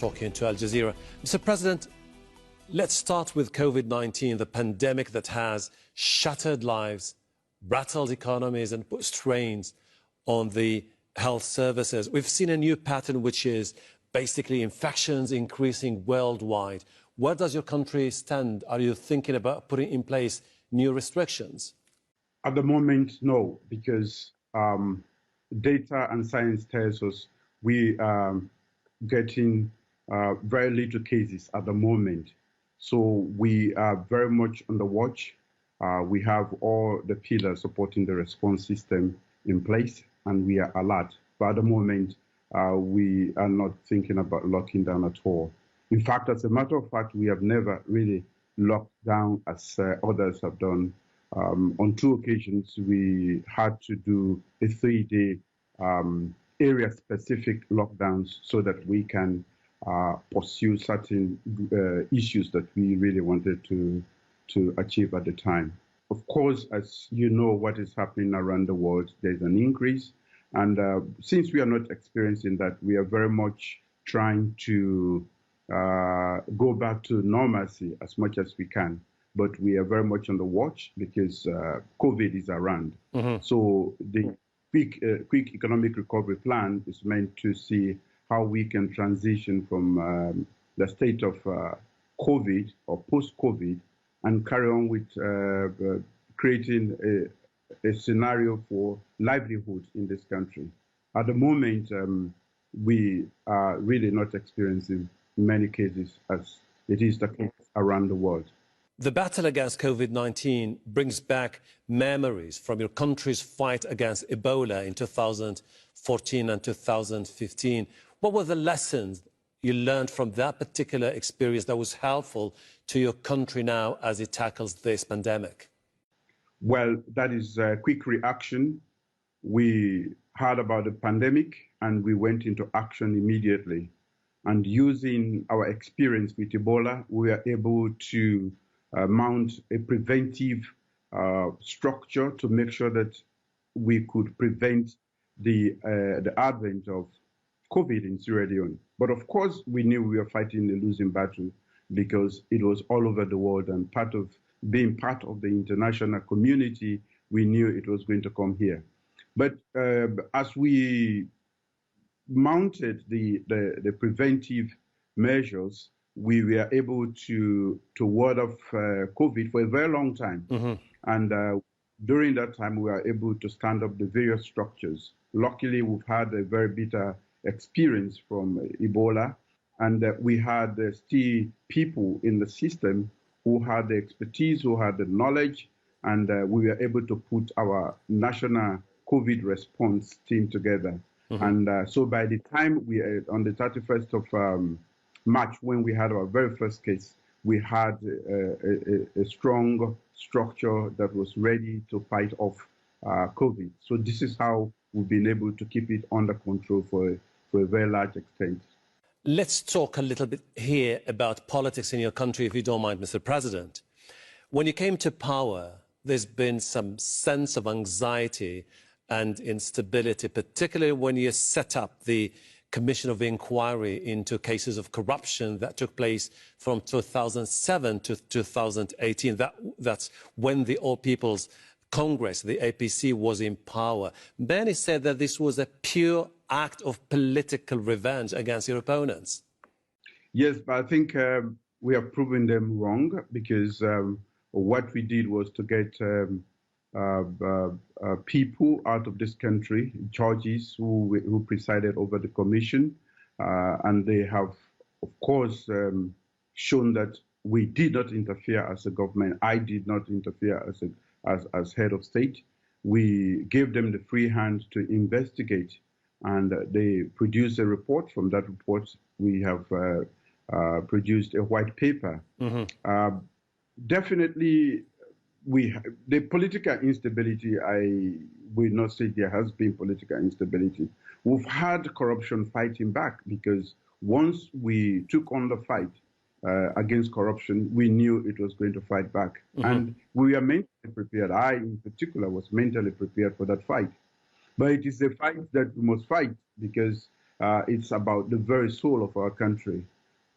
Talking to Aljazeera. Mr. President, let's start with COVID-19, the pandemic that has shattered lives, rattled economies and put strains on the health services. We've seen a new pattern, which is basically infections increasing worldwide. Where does your country stand? Are you thinking about putting in place new restrictions? At the moment, no, because data and science tells us we are getting very little cases at the moment. So we are very much on the watch. We have all the pillars supporting the response system in place, and we are alert. But at the moment, we are not thinking about locking down at all. In fact, as a matter of fact, we have never really locked down as others have done. On 2 occasions, we had to do a 3-day area-specific lockdowns so that we can pursue certain issues that we really wanted to achieve at the time. Of course, as you know what is happening around the world, there's an increase. And since we are not experiencing that, we are very much trying to go back to normalcy as much as we can. But we are very much on the watch because COVID is around. So the quick economic recovery plan is meant to see how we can transition from the state of COVID or post-COVID and carry on with creating a scenario for livelihood in this country. At the moment, we are really not experiencing many cases as it is the case around the world. The battle against COVID-19 brings back memories from your country's fight against Ebola in 2014 and 2015. What were the lessons you learned from that particular experience that was helpful to your country now as it tackles this pandemic? Well, that is a quick reaction. We heard about the pandemic and we went into action immediately. And using our experience with Ebola, we were able to mount a preventive structure to make sure that we could prevent the advent of COVID in Sierra Leone. But of course, we knew we were fighting a losing battle because it was all over the world, and being part of the international community, we knew it was going to come here. But as we mounted the preventive measures, we were able to ward off COVID for a very long time. And during that time, we were able to stand up the various structures. Luckily, we've had a very bitter experience from Ebola, and we had still people in the system who had the expertise, who had the knowledge, and we were able to put our national COVID response team together. And so by the time on the 31st of March, when we had our very first case, we had a strong structure that was ready to fight off COVID. So this is how we've been able to keep it under control for a very large extent. Let's talk a little bit here about politics in your country, if you don't mind, Mr. President. When you came to power, there's been some sense of anxiety and instability, particularly when you set up the Commission of Inquiry into cases of corruption that took place from 2007 to 2018. That's when the All People's Congress, the APC, was in power. Many said that this was a pure act of political revenge against your opponents. Yes, but I think we have proven them wrong, because what we did was to get people out of this country, judges who presided over the commission, and they have, of course, shown that we did not interfere as a government. I did not interfere as head of state. We gave them the free hand to investigate, and they produced a report. From that report, we have produced a white paper. Definitely, the political instability, I will not say there has been political instability. We've had corruption fighting back, because once we took on the fight against corruption, we knew it was going to fight back. And we were mentally prepared. I, in particular, was mentally prepared for that fight. But it is a fight that we must fight, because It's about the very soul of our country.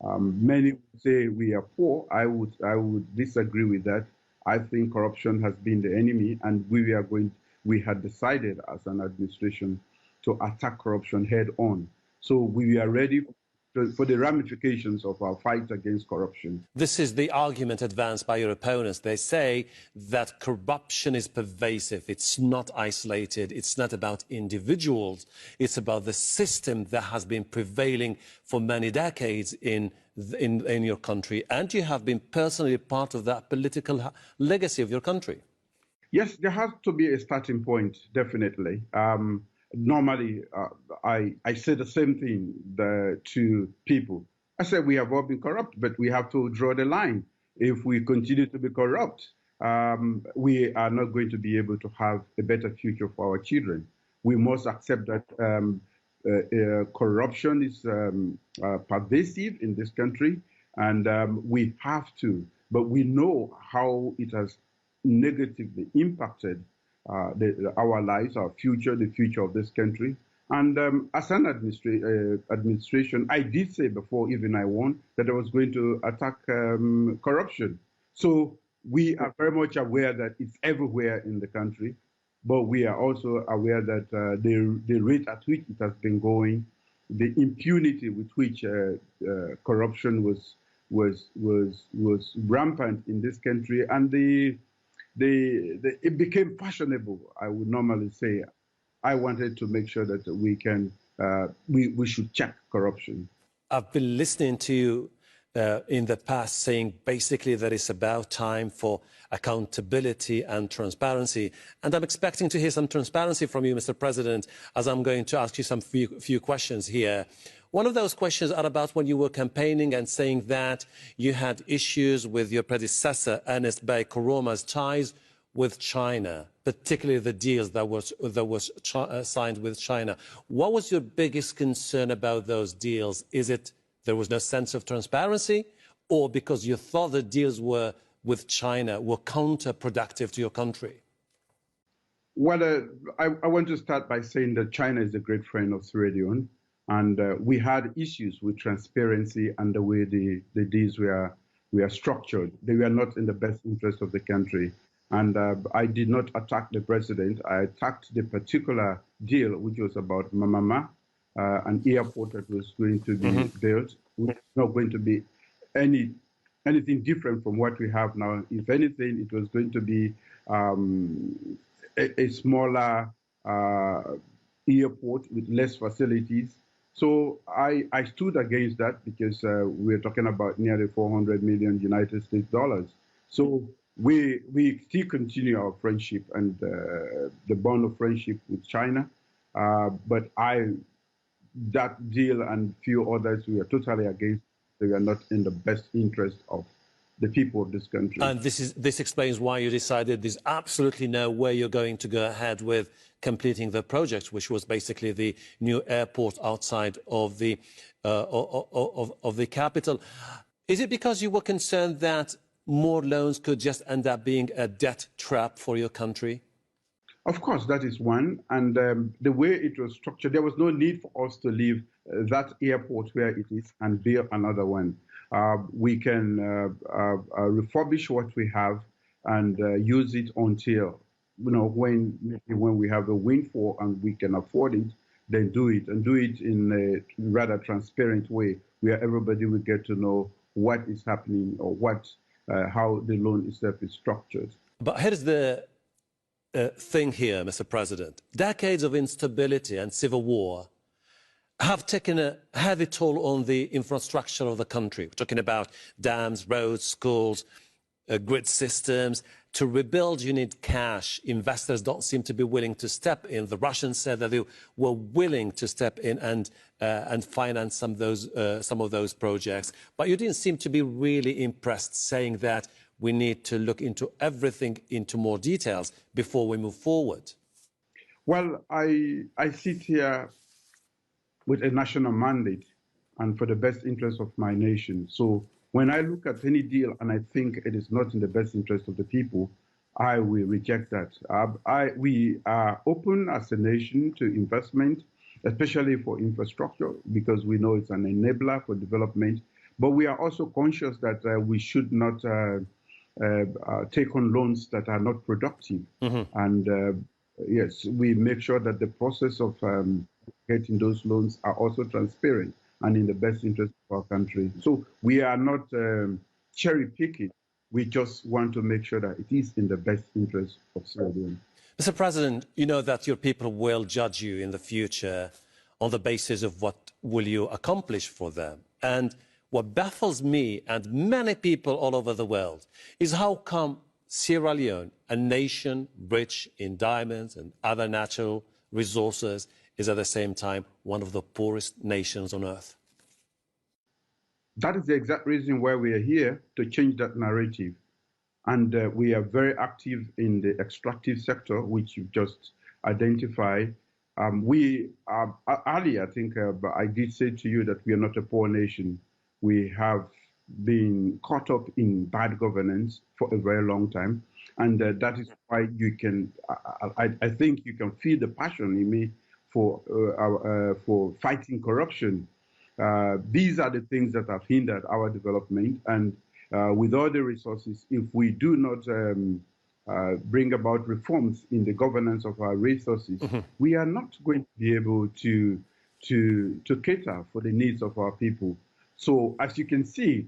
Many would say we are poor. I would disagree with that. I think corruption has been the enemy, and we had decided as an administration to attack corruption head on. So we are ready for the ramifications of our fight against corruption. This is the argument advanced by your opponents. They say that corruption is pervasive. It's not isolated. It's not about individuals. It's about the system that has been prevailing for many decades in your country. And you have been personally part of that political legacy of your country. Yes, there has to be a starting point, definitely. Normally, I say the same thing to people. I say we have all been corrupt, but we have to draw the line. If we continue to be corrupt, we are not going to be able to have a better future for our children. We must accept that corruption is pervasive in this country, and we have to. But we know how it has negatively impacted our lives, our future, the future of this country. And as an administration, I did say before even I won that I was going to attack corruption. So we are very much aware that it's everywhere in the country, but we are also aware that the rate at which it has been going, the impunity with which corruption was rampant in this country, and it became fashionable, I would normally say. I wanted to make sure that we should check corruption. I've been listening to you in the past saying basically that it's about time for accountability and transparency. And I'm expecting to hear some transparency from you, Mr. President, as I'm going to ask you some few questions here. One of those questions are about when you were campaigning and saying that you had issues with your predecessor, Ernest Bai Koroma's ties with China, particularly the deals that was signed with China. What was your biggest concern about those deals? Is it there was no sense of transparency, or because you thought the deals with China were counterproductive to your country? Well, I want to start by saying that China is a great friend of Sierra Leone. And we had issues with transparency and the way the deals were structured. They were not in the best interest of the country. And I did not attack the president. I attacked the particular deal, which was about Mamama, an airport that was going to be built, which is not going to be anything different from what we have now. If anything, it was going to be a smaller airport with less facilities. So I stood against that because we're talking about nearly 400 million United States dollars. So we still continue our friendship and the bond of friendship with China. But that deal and few others we are totally against. They are not in the best interest of the people of this country. And this explains why you decided there's absolutely no way you're going to go ahead with completing the project, which was basically the new airport outside of the capital. Is it because you were concerned that more loans could just end up being a debt trap for your country? Of course, that is one. And the way it was structured, there was no need for us to leave that airport where it is and build another one. We can refurbish what we have and use it until, when we have a windfall and we can afford it, then do it, and do it in a rather transparent way where everybody will get to know what is happening or how the loan itself is structured. But here's the thing here, Mr. President. Decades of instability and civil war have taken a heavy toll on the infrastructure of the country. We're talking about dams, roads, schools, grid systems. To rebuild, you need cash. Investors don't seem to be willing to step in. The Russians said that they were willing to step in and finance some of those projects. But you didn't seem to be really impressed, saying that we need to look into everything into more details before we move forward. Well, I sit here with a national mandate and for the best interest of my nation. So when I look at any deal and I think it is not in the best interest of the people, I will reject that. We are open as a nation to investment. especially for infrastructure, because we know it's an enabler for development. But we are also conscious that we should not take on loans that are not productive. And yes, we make sure that the process of getting those loans are also transparent and in the best interest of our country. So we are not cherry picking. We just want to make sure that it is in the best interest of Sierra Leone. Mr. President, you know that your people will judge you in the future on the basis of what will you accomplish for them. And what baffles me and many people all over the world is how come Sierra Leone, a nation rich in diamonds and other natural resources, is at the same time one of the poorest nations on earth? That is the exact reason why we are here, to change that narrative. And we are very active in the extractive sector, which you've just identified. Earlier, I think I did say to you that we are not a poor nation. We have been caught up in bad governance for a very long time. And that is why you can, I think you can feel the passion in me for fighting corruption. These are the things that have hindered our development. And with all the resources, if we do not bring about reforms in the governance of our resources, we are not going to be able to cater for the needs of our people. So as you can see,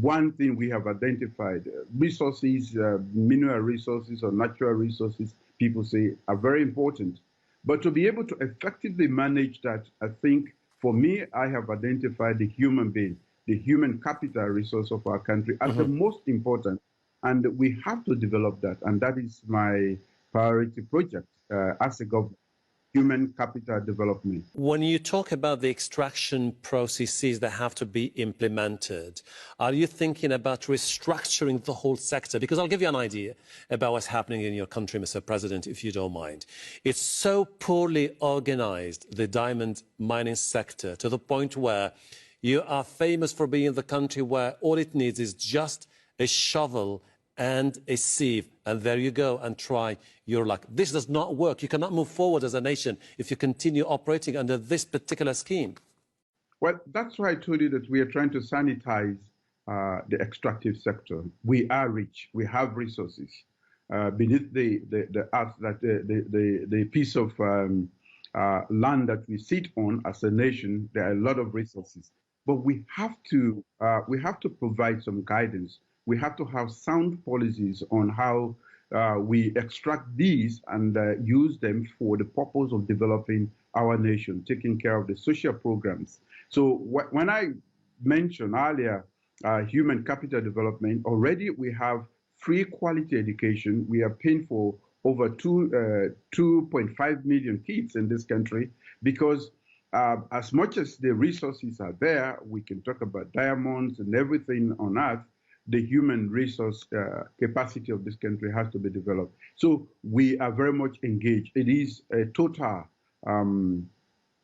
one thing we have identified, resources, mineral resources or natural resources, people say are very important. But to be able to effectively manage that, I think for me, I have identified the human being, the human capital resource of our country as the most important. And we have to develop that. And that is my priority project as a government, human capital development. When you talk about the extraction processes that have to be implemented, are you thinking about restructuring the whole sector? Because I'll give you an idea about what's happening in your country, Mr. President, if you don't mind. It's so poorly organized, the diamond mining sector, to the point where you are famous for being the country where all it needs is just a shovel and a sieve, and there you go and try your luck. This does not work. You cannot move forward as a nation if you continue operating under this particular scheme. Well, that's why I told you that we are trying to sanitize the extractive sector. We are rich. We have resources. Beneath the earth, that the piece of land that we sit on as a nation, there are a lot of resources. But we have to provide some guidance. We have to have sound policies on how we extract these and use them for the purpose of developing our nation, taking care of the social programs. So when I mentioned earlier human capital development, already we have free quality education. We are paying for over 2.5 million kids in this country because as much as the resources are there, we can talk about diamonds and everything on earth, the human resource capacity of this country has to be developed. So we are very much engaged. It is a total, a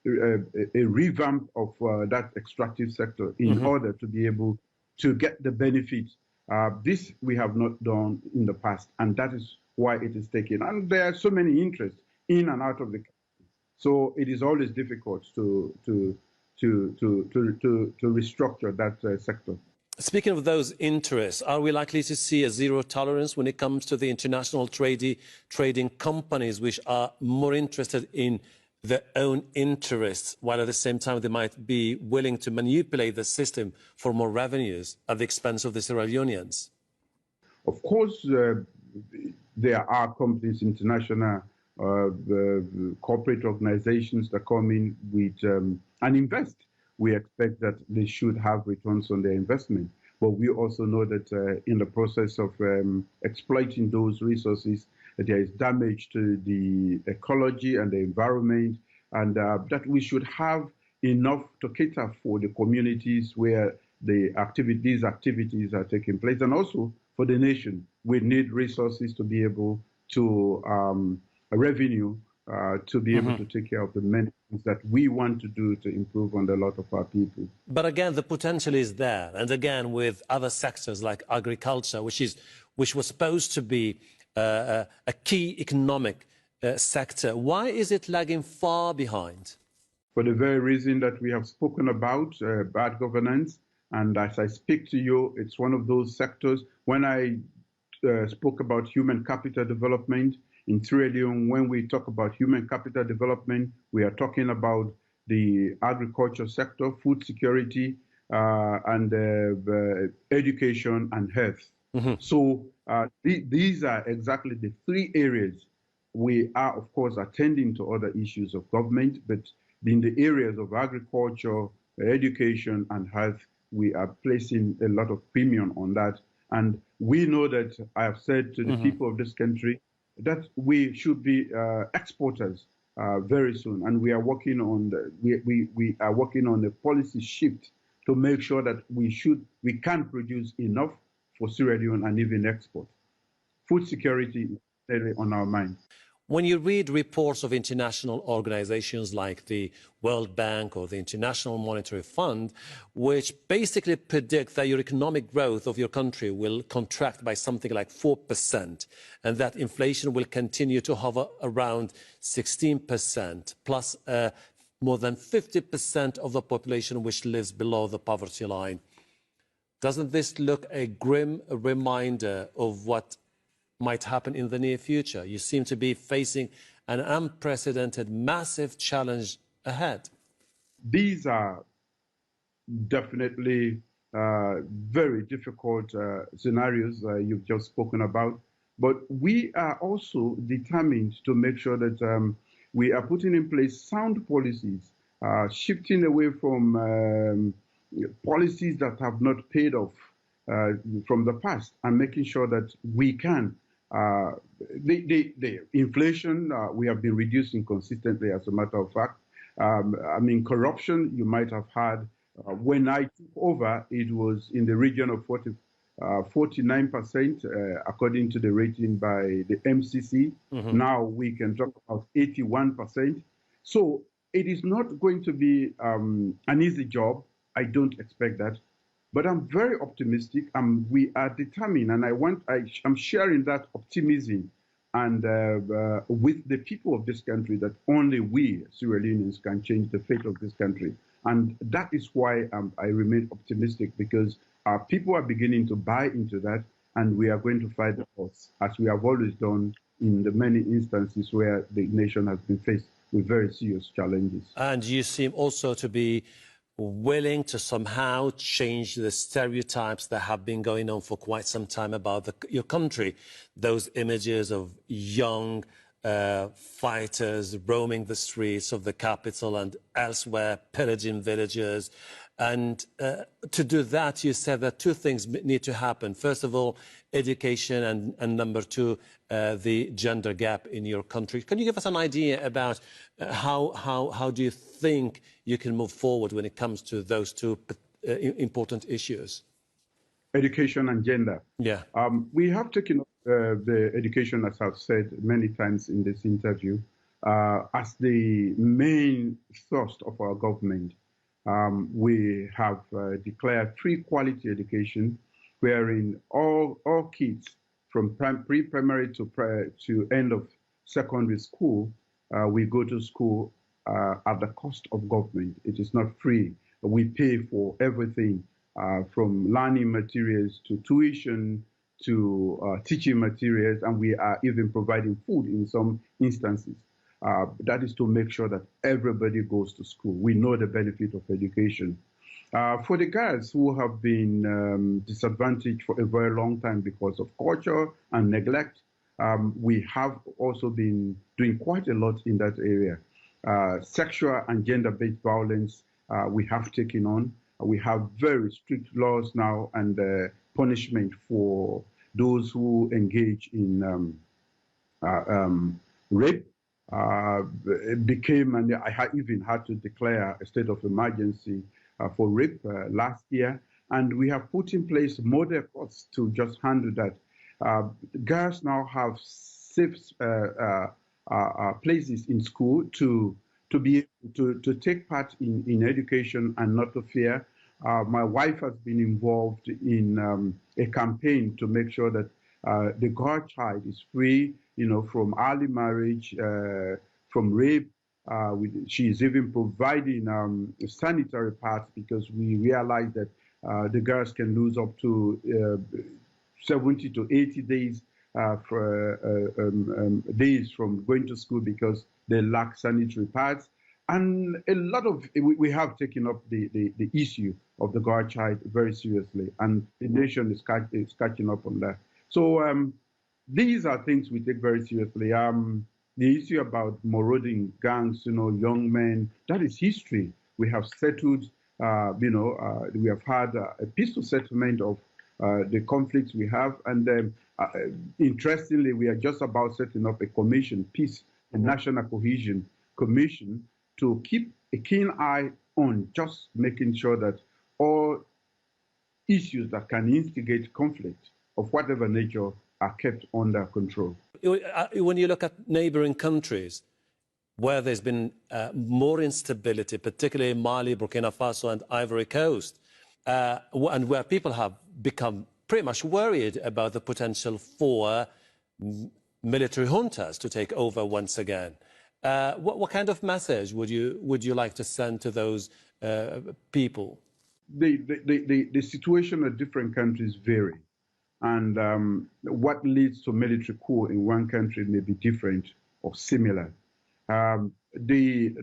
revamp of that extractive sector in order to be able to get the benefits. This we have not done in the past, and that is why it is taken. And there are so many interests in and out of the country. So it is always difficult to restructure that sector. Speaking of those interests, are we likely to see a zero tolerance when it comes to the international trading companies which are more interested in their own interests, while at the same time they might be willing to manipulate the system for more revenues at the expense of the Sierra Leoneans? Of course, there are companies, international corporate organizations that come in with and invest. We expect that they should have returns on their investment. But we also know that in the process of exploiting those resources, there is damage to the ecology and the environment, and that we should have enough to cater for the communities where these activities are taking place, and also for the nation. We need resources to be able to revenue to be able to take care of the many things that we want to do to improve on the lot of our people. But again, the potential is there. And again, with other sectors like agriculture, which was supposed to be a key economic sector. Why is it lagging far behind? For the very reason that we have spoken about, bad governance. And as I speak to you, it's one of those sectors. When I spoke about human capital development in Sierra Leone, when we talk about human capital development, we are talking about the agriculture sector, food security, and education and health. Mm-hmm. So these are exactly the three areas. We are, of course, attending to other issues of government, but in the areas of agriculture, education, and health, we are placing a lot of premium on that. And we know that I have said to the people of this country that we should be exporters very soon, and we are working on we are working on a policy shift to make sure that we can produce enough for Sierra Leone and even export. Food security is really on our mind. When you read reports of international organizations like the World Bank or the International Monetary Fund, which basically predict that your economic growth of your country will contract by something like 4%, and that inflation will continue to hover around 16%, plus more than 50% of the population which lives below the poverty line. Doesn't this look a grim reminder of what might happen in the near future? You seem to be facing an unprecedented, massive challenge ahead. These are definitely very difficult scenarios you've just spoken about, but we are also determined to make sure that we are putting in place sound policies, shifting away from policies that have not paid off from the past, and making sure that we can the inflation we have been reducing consistently, as a matter of fact. I mean, corruption, you might have had, when I took over, it was in the region of 49%, according to the rating by the MCC. Mm-hmm. Now we can talk about 81%. So it is not going to be an easy job. I don't expect that. But I'm very optimistic, and we are determined, and I'm sharing that optimism and with the people of this country, that only we, Sierra Leoneans, can change the fate of this country. And that is why I remain optimistic, because our people are beginning to buy into that, and we are going to fight the odds, as we have always done in the many instances where the nation has been faced with very serious challenges. And you seem also to be willing to somehow change the stereotypes that have been going on for quite some time about your country. Those images of young fighters roaming the streets of the capital and elsewhere, pillaging villages. And to do that, you said that two things need to happen. First of all, education, and number two, the gender gap in your country. Can you give us an idea about how do you think you can move forward when it comes to those two important issues? Education and gender. Yeah. We have taken up the education, as I've said many times in this interview, as the main thrust of our government. We have declared free quality education, wherein all kids from pre-primary to end of secondary school, we go to school at the cost of government. It is not free. We pay for everything, from learning materials to tuition to teaching materials, and we are even providing food in some instances. That is to make sure that everybody goes to school. We know the benefit of education. For the girls who have been disadvantaged for a very long time because of culture and neglect, we have also been doing quite a lot in that area. Sexual and gender-based violence we have taken on. We have very strict laws now and punishment for those who engage in rape. It became, and I even had to declare a state of emergency for rape last year. And we have put in place model courts to just handle that. Girls now have safe places in school to be to take part in education and not to fear. My wife has been involved in a campaign to make sure that the girl child is free from early marriage, from rape. She is even providing sanitary pads because we realize that the girls can lose up to 70 to 80 days days from going to school because they lack sanitary pads. And a lot of, we have taken up the issue of the girl child very seriously, and the nation is catching up on that. So these are things we take very seriously. The issue about marauding gangs, young men, that is history. We have settled, we have had a peaceful settlement of the conflicts we have. And interestingly, we are just about setting up a commission, Peace and National Cohesion Commission, to keep a keen eye on just making sure that all issues that can instigate conflict of whatever nature are kept under control. When you look at neighboring countries where there's been more instability, particularly in Mali, Burkina Faso and Ivory Coast, and where people have become pretty much worried about the potential for military juntas to take over once again. What kind of message would you like to send to those people? The situation of different countries vary, and what leads to military coup in one country may be different or similar. The